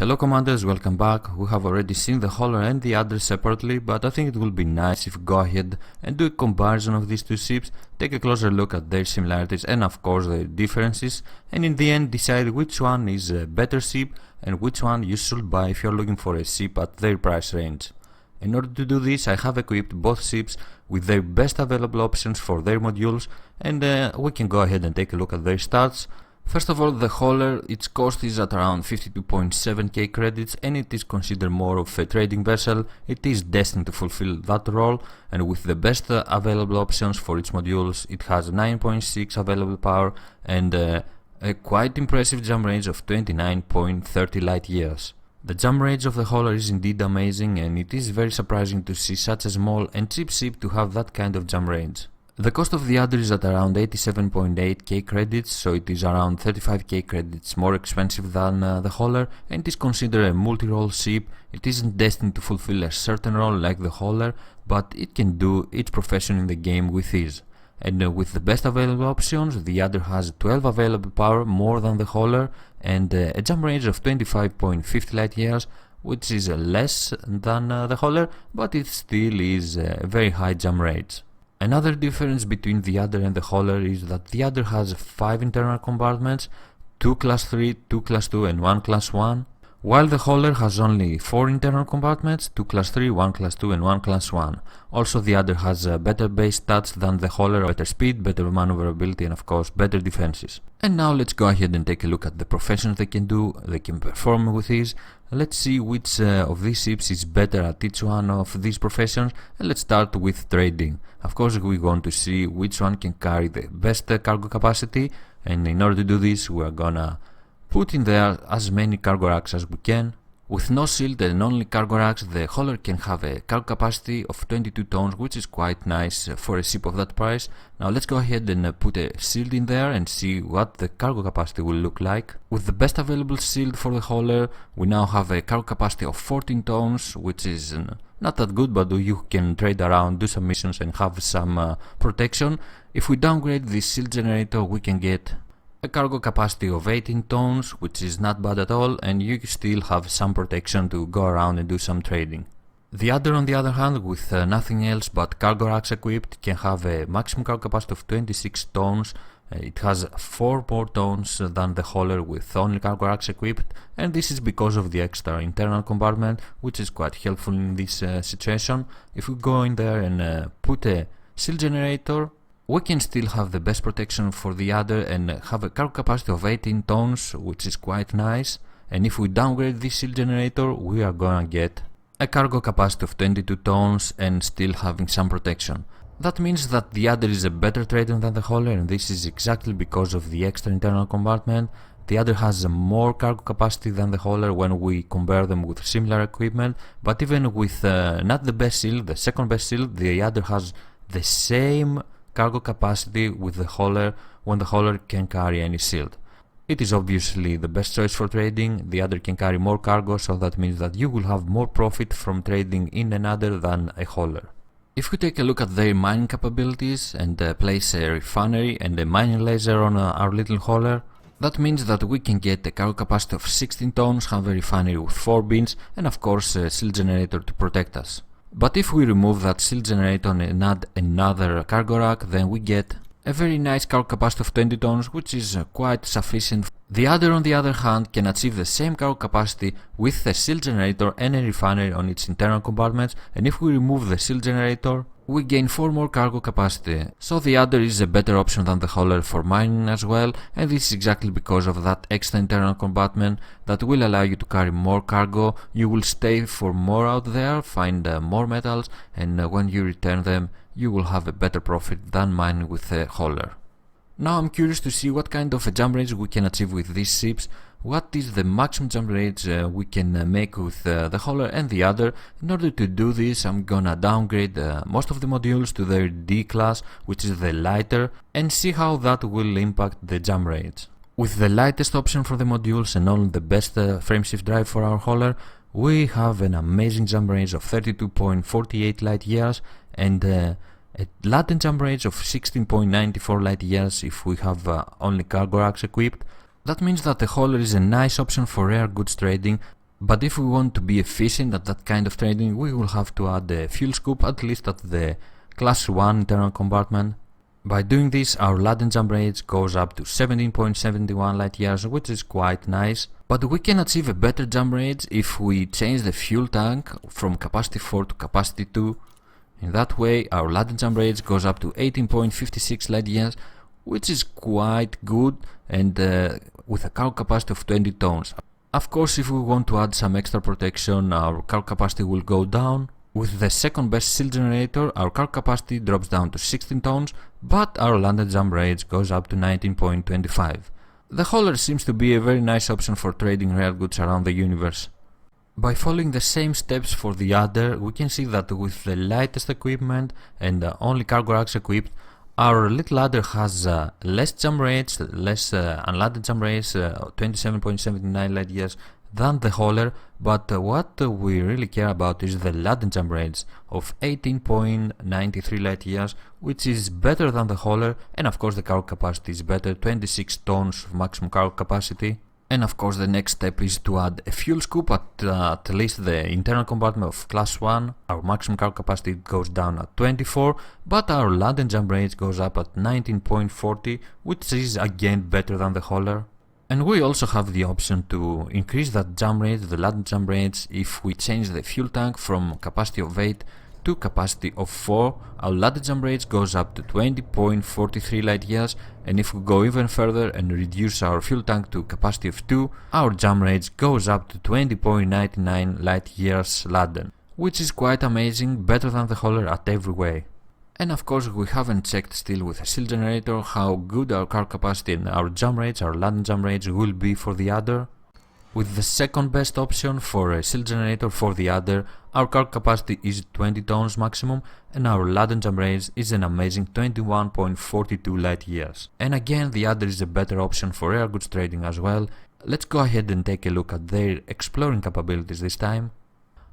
Hello commanders, welcome back. We have already seen the Hauler and the Adder separately, but I think it will be nice if we go ahead and do a comparison of these two ships, take a closer look at their similarities and of course their differences, and in the end decide which one is a better ship and which one you should buy if you're looking for a ship at their price range. In order to do this, I have equipped both ships with their best available options for their modules, and we can go ahead and take a look at their stats. First of all, the Hauler, its cost is at around 52.7k credits and it is considered more of a trading vessel. It is destined to fulfill that role, and with the best available options for its modules, it has 9.6 available power and a quite impressive jump range of 29.30 light years. The jump range of the Hauler is indeed amazing, and it is very surprising to see such a small and cheap ship to have that kind of jump range. The cost of the Adder is at around 87.8k credits, so it is around 35k credits more expensive than the Hauler, and it is considered a multi-role ship. It isn't destined to fulfill a certain role like the Hauler, but it can do its profession in the game with ease. And with the best available options, the Adder has 12 available power more than the Hauler, and a jump range of 25.50 light years, which is less than the Hauler, but it still is a very high jump range. Another difference between the Adder and the Hauler is that the Adder has 5 internal compartments, 2 class 3, 2 class 2 and 1 class 1, while the Hauler has only 4 internal compartments, 2 class 3, 1 class 2 and 1 class 1. Also the Adder has better base stats than the Hauler, better speed, better maneuverability and of course better defenses. And now let's go ahead and take a look at the professions they can do, they can perform with ease. Let's see which of these ships is better at each one of these professions, and let's start with trading. Of course we want to see which one can carry the best cargo capacity, and in order to do this we are gonna put in there as many cargo racks as we can. With no shield and only cargo racks, the Hauler can have a cargo capacity of 22 tons, which is quite nice for a ship of that price. Now let's go ahead and put a shield in there and see what the cargo capacity will look like. With the best available shield for the Hauler, we now have a cargo capacity of 14 tons, which is not that good, but you can trade around, do some missions and have some protection. If we downgrade this shield generator, we can get a cargo capacity of 18 tons, which is not bad at all, and you still have some protection to go around and do some trading. The Adder, on the other hand, with nothing else but cargo racks equipped, can have a maximum cargo capacity of 26 tons. It has 4 more tons than the Hauler with only cargo racks equipped, and this is because of the extra internal compartment, which is quite helpful in this situation. If we go in there and put a shield generator, we can still have the best protection for the Adder and have a cargo capacity of 18 tons, which is quite nice. And if we downgrade this shield generator, we are gonna get a cargo capacity of 22 tons and still having some protection. That means that the Adder is a better trader than the Hauler, and this is exactly because of the extra internal compartment. The Adder has more cargo capacity than the Hauler when we compare them with similar equipment, but even with not the best shield, the second best shield, the Adder has the same cargo capacity with the Hauler when the Hauler can carry any shield. It is obviously the best choice for trading. The Adder can carry more cargo, so that means that you will have more profit from trading in an Adder than a Hauler. If we take a look at their mining capabilities and place a refinery and a mining laser on our little Hauler, that means that we can get a cargo capacity of 16 tons, have a refinery with 4 bins and of course a shield generator to protect us. But if we remove that shield generator and add another cargo rack, then we get a very nice cargo capacity of 20 tons, which is quite sufficient. The Adder, on the other hand, can achieve the same cargo capacity with a shield generator and a refinery on its internal compartments, and if we remove the shield generator, we gain 4 more cargo capacity. So the Adder is a better option than the Hauler for mining as well, and this is exactly because of that extra internal compartment that will allow you to carry more cargo. You will stay for more out there, find more metals, and when you return them, you will have a better profit than mining with the Hauler. Now I'm curious to see what kind of a jump range we can achieve with these ships. What is the maximum jump range we can make with the Hauler and the Adder? In order to do this, I'm gonna downgrade most of the modules to their D class, which is the lighter, and see how that will impact the jump range. With the lightest option for the modules and only the best frameshift drive for our Hauler, we have an amazing jump range of 32.48 light years and a latent jump range of 16.94 light years if we have only cargo racks equipped. That means that the Hauler is a nice option for rare goods trading, But if we want to be efficient at that kind of trading, we will have to add a fuel scoop, at least at the class 1 internal compartment. By doing this, our laden jump rate goes up to 17.71 light years, which is quite nice. But we can achieve a better jump rate if we change the fuel tank from capacity 4 to capacity 2. In that way, our laden jump rate goes up to 18.56 light years, which is quite good, and with a cargo capacity of 20 tons. Of course, if we want to add some extra protection, our cargo capacity will go down. With the second best seal generator, our cargo capacity drops down to 16 tons, but our landed jump rate goes up to 19.25. The hauler seems to be a very nice option for trading rare goods around the universe. By following the same steps for the other, we can see that with the lightest equipment and only cargo racks equipped, our little ladder has less jump rates, less unlanded jump rates, 27.79 light years than the hauler, but what we really care about is the laden jump rates of 18.93 light years, which is better than the hauler, and of course the cargo capacity is better, 26 tons of maximum cargo capacity. And of course the next step is to add a fuel scoop at least the internal compartment of class 1. Our maximum cargo capacity goes down at 24, but our laden jump rate goes up at 19.40, which is again better than the hauler. And we also have the option to increase that jump rate, the laden jump rates, if we change the fuel tank from capacity of 8 to capacity of 4. Our laden jump rate goes up to 20.43 light years, and if we go even further and reduce our fuel tank to capacity of 2, our jump rate goes up to 20.99 light years laden, which is quite amazing, better than the hauler at every way. And of course we haven't checked still with a seal generator how good our cargo capacity and our jump rates, our laden jump rates will be for the other. With the second best option for a seal generator for the other, our cargo capacity is 20 tons maximum, and our laden jump rate is an amazing 21.42 light years. And again, the other is a better option for rare goods trading as well. Let's go ahead and take a look at their exploring capabilities this time.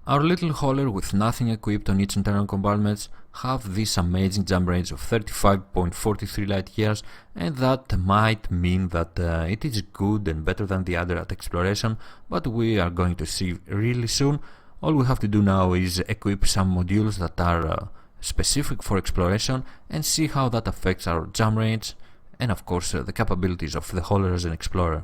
Our little hauler with nothing equipped on its internal compartments have this amazing jump range of 35.43 light years, and that might mean that it is good and better than the other at exploration, but we are going to see really soon. All we have to do now is equip some modules that are specific for exploration and see how that affects our jump range and of course the capabilities of the hauler as an explorer.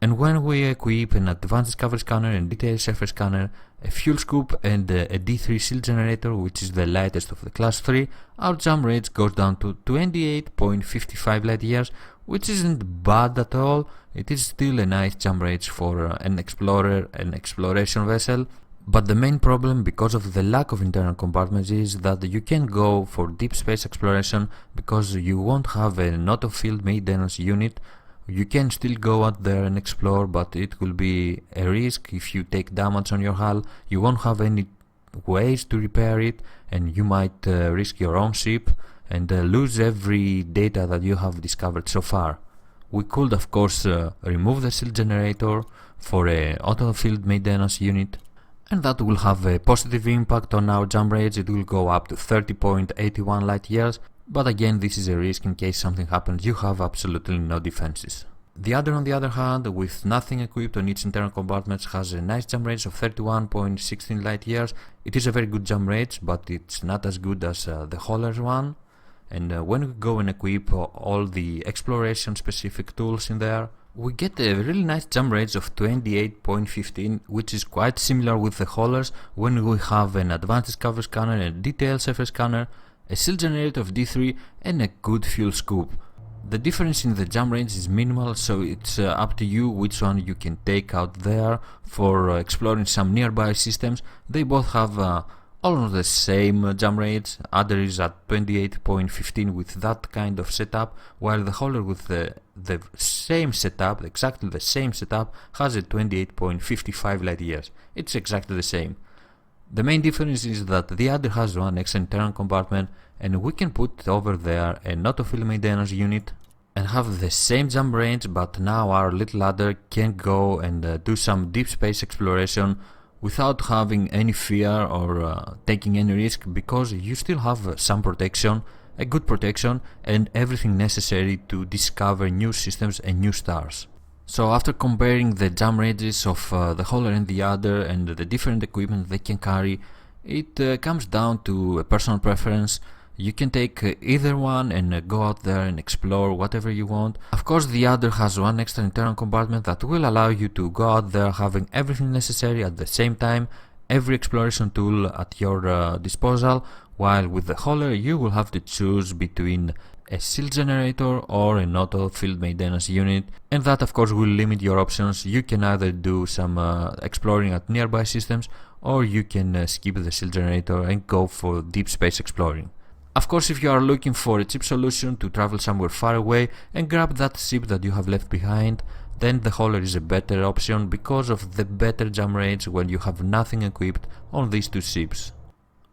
And when we equip an advanced discovery scanner and detailed surface scanner, a fuel scoop and a D3 seal generator, which is the lightest of the class 3, our jump rate goes down to 28.55 light years, which isn't bad at all. It is still a nice jump rate for an explorer, an exploration vessel. But the main problem, because of the lack of internal compartments, is that you can't go for deep space exploration because you won't have an auto-filled maintenance unit. You can still go out there and explore, but it will be a risk if you take damage on your hull. You won't have any ways to repair it, and you might risk your own ship and lose every data that you have discovered so far. We could of course remove the seal generator for an auto-filled maintenance unit, and that will have a positive impact on our jump rates. It will go up to 30.81 light years. But again, this is a risk in case something happens. You have absolutely no defenses. The other, on the other hand, with nothing equipped on its internal compartments, has a nice jump rate of 31.16 light years. It is a very good jump rate, but it's not as good as the hauler's one. And when we go and equip all the exploration specific tools in there, we get a really nice jump rate of 28.15, which is quite similar with the haulers when we have an advanced discovery scanner and a detailed surface scanner, a seal generator of D3 and a good fuel scoop. The difference in the jump range is minimal, so it's up to you which one you can take out there for exploring some nearby systems. They both have almost the same jump rates. Other is at 28.15 with that kind of setup, while the hauler with the same setup, exactly the same setup, has a 28.55 light years. It's exactly the same. The main difference is that the other has one extra internal compartment, and we can put over there an auto-fill maintenance unit and have the same jump range, but now our little ladder can go and do some deep space exploration without having any fear or taking any risk, because you still have some protection, a good protection, and everything necessary to discover new systems and new stars. So after comparing the jump ranges of the Hauler and the Adder and the different equipment they can carry, it comes down to a personal preference. You can take either one and go out there and explore whatever you want. Of course, the Adder has one extra internal compartment that will allow you to go out there having everything necessary at the same time, every exploration tool at your disposal, while with the Hauler you will have to choose between a shield generator or an auto field maintenance unit, and that of course will limit your options. You can either do some exploring at nearby systems, or you can skip the shield generator and go for deep space exploring. Of course, if you are looking for a cheap solution to travel somewhere far away and grab that ship that you have left behind, then the Hauler is a better option because of the better jump range when you have nothing equipped on these two ships.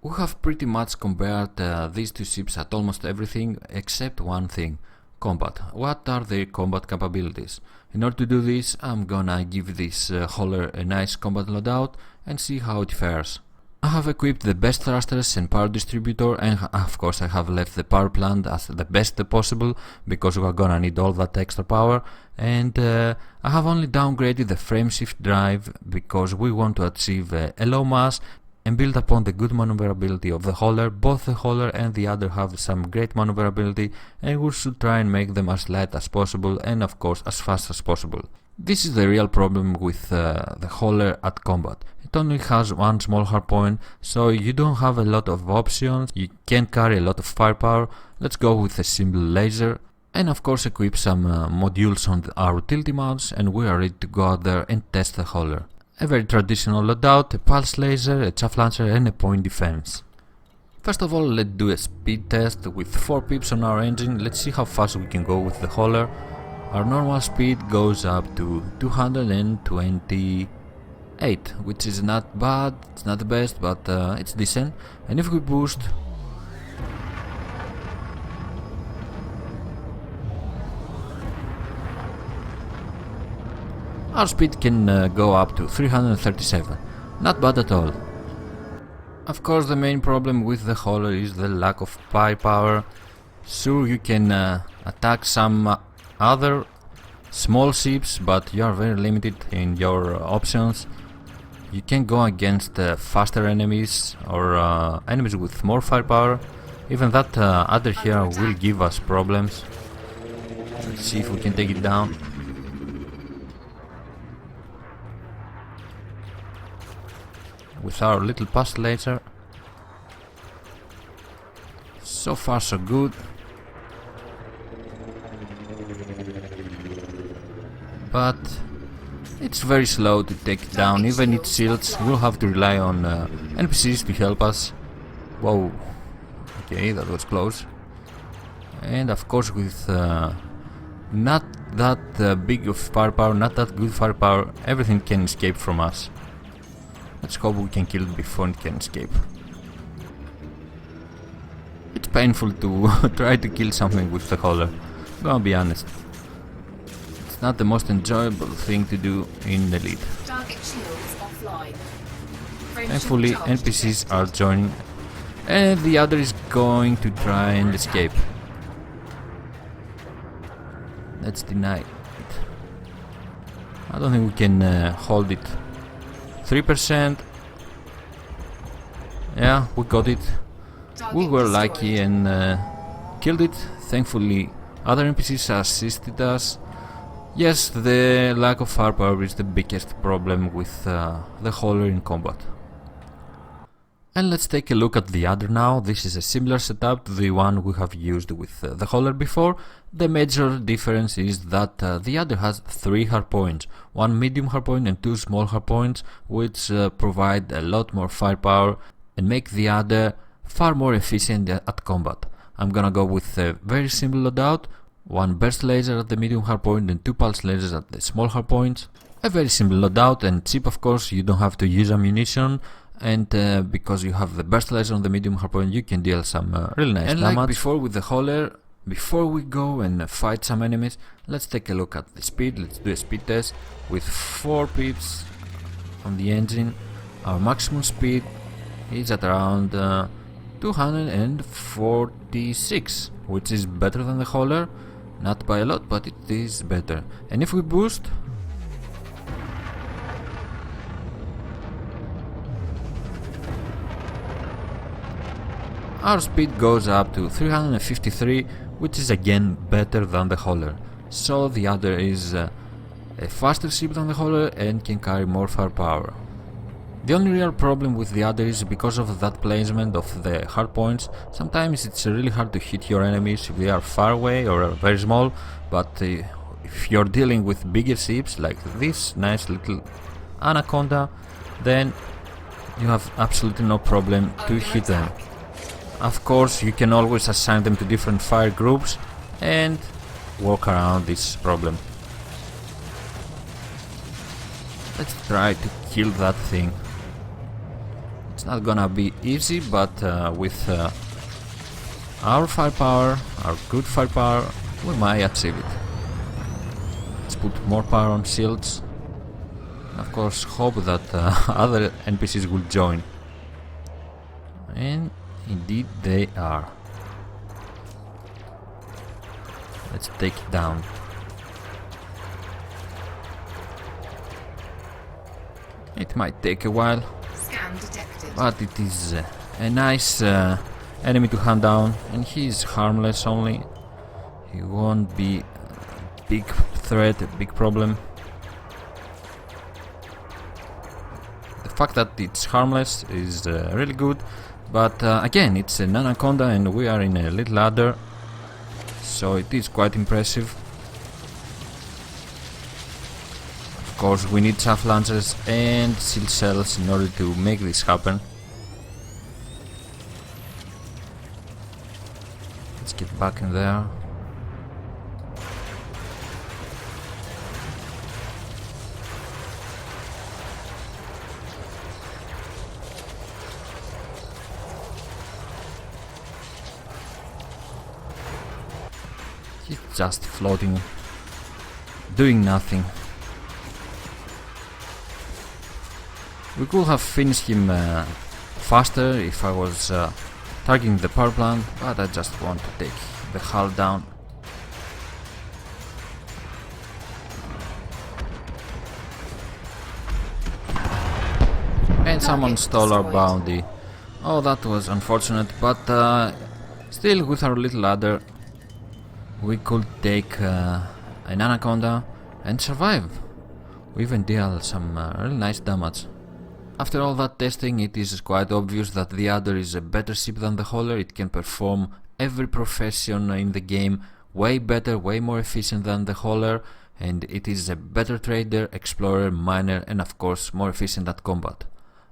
We have pretty much compared these two ships at almost everything except one thing: combat. What are their combat capabilities? In order to do this, I'm gonna give this Hauler a nice combat loadout and see how it fares. I have equipped the best thrusters and power distributor, and of course I have left the power plant as the best possible because we are gonna need all that extra power, and I have only downgraded the frameshift drive because we want to achieve a low mass and build upon the good maneuverability of the Hauler. Both the Hauler and the Adder have some great maneuverability, and we should try and make them as light as possible and of course as fast as possible. This is the real problem with the Hauler at combat. It only has one small hardpoint, so you don't have a lot of options, you can't carry a lot of firepower. Let's go with a simple laser, and of course equip some modules on our utility mounts, and we are ready to go out there and test the Hauler. A very traditional loadout: a pulse laser, a chaff launcher and a point defense. First of all, let's do a speed test with 4 pips on our engine. Let's see how fast we can go with the Hauler. Our normal speed goes up to 228, which is not bad. It's not the best, but it's decent. And if we boost, our speed can go up to 337. Not bad at all. Of course, the main problem with the Hauler is the lack of firepower. Sure, you can attack some other small ships, but you are very limited in your options. You can go against faster enemies or enemies with more firepower. Even that Adder here will give us problems. Let's see if we can take it down. With our little pulse laser. So far so good. But it's very slow to take it down. Even its shields, we'll have to rely on NPCs to help us. Whoa. Okay, that was close. And of course with not that big of firepower, not that good firepower, everything can escape from us. Let's hope we can kill it before it can escape. It's painful to try to kill something with the Hauler, gonna be honest. It's not the most enjoyable thing to do in Elite. Thankfully NPCs are joining, and the Adder is going to try and escape. Let's deny it. I don't think we can hold it. 3%. Yeah, we got it. We were lucky and killed it. Thankfully other NPCs assisted us. Yes, the lack of firepower is the biggest problem with the Hauler in combat. And let's take a look at the Adder now. This is a similar setup to the one we have used with the Hauler before. The major difference is that the Adder has 3 hardpoints, 1 medium hardpoint and 2 small hardpoints, which provide a lot more firepower and make the Adder far more efficient at combat. I'm gonna go with a very simple loadout: 1 burst laser at the medium hardpoint and 2 pulse lasers at the small hardpoints. A very simple loadout and cheap, of course. You don't have to use ammunition. And because you have the burst laser on the medium hardpoint, you can deal some really nice damage. And like before with the Hauler, before we go and fight some enemies, let's take a look at the speed. Let's do a speed test with 4 pips on the engine. Our maximum speed is at around 246, which is better than the Hauler. Not by a lot, but it is better. And if we boost, Our speed goes up to 353, which is again better than the Hauler. So the Adder is a faster ship than the Hauler and can carry more firepower. The only real problem with the Adder is because of that placement of the hardpoints. Sometimes it's really hard to hit your enemies if they are far away or very small, but if you're dealing with bigger ships like this nice little Anaconda, then you have absolutely no problem to hit them. Of course, you can always assign them to different fire groups and work around this problem. Let's try to kill that thing. It's not gonna be easy, but with our firepower, our good firepower, we might achieve it. Let's put more power on shields. Of course, hope that other NPCs will join. And indeed they are. Let's take it down. It might take a while, but it is a nice enemy to hunt down, and he is harmless only. He won't be a big threat, a big problem. The fact that it's harmless is really good, but again, it's an Anaconda and we are in a little Adder, so it is quite impressive. Of course, we need chaff lancers and shield cells in order to make this happen. Let's get back in there. He's just floating, doing nothing. We could have finished him faster if I was targeting the power plant, but I just want to take the hull down. And someone stole our bounty. Oh, that was unfortunate, but still with our little Adder we could take an Anaconda and survive. We even deal some really nice damage. After all that testing, it is quite obvious that the Adder is a better ship than the Hauler. It can perform every profession in the game way better, way more efficient than the Hauler, and it is a better trader, explorer, miner, and of course more efficient at combat.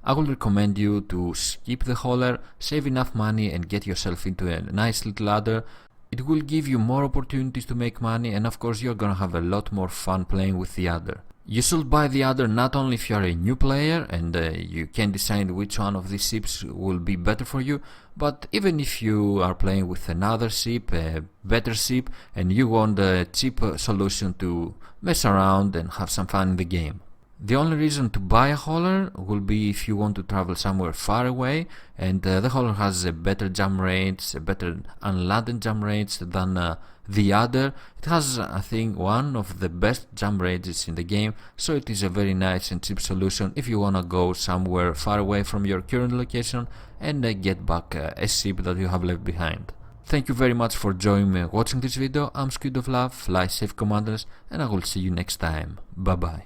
I would recommend you to skip the Hauler, save enough money and get yourself into a nice little Adder. It will give you more opportunities to make money, and of course you're gonna have a lot more fun playing with the Adder. You should buy the Adder not only if you are a new player and you can decide which one of these ships will be better for you, but even if you are playing with another ship, a better ship, and you want a cheap solution to mess around and have some fun in the game. The only reason to buy a Hauler will be if you want to travel somewhere far away, and the Hauler has a better jump rates, a better unlanded jump rates than the Adder. It has, I think, one of the best jump rates in the game, so it is a very nice and cheap solution if you wanna go somewhere far away from your current location and get back a ship that you have left behind. Thank you very much for joining me watching this video. I'm Squid of Love, fly safe commanders, and I will see you next time. Bye bye.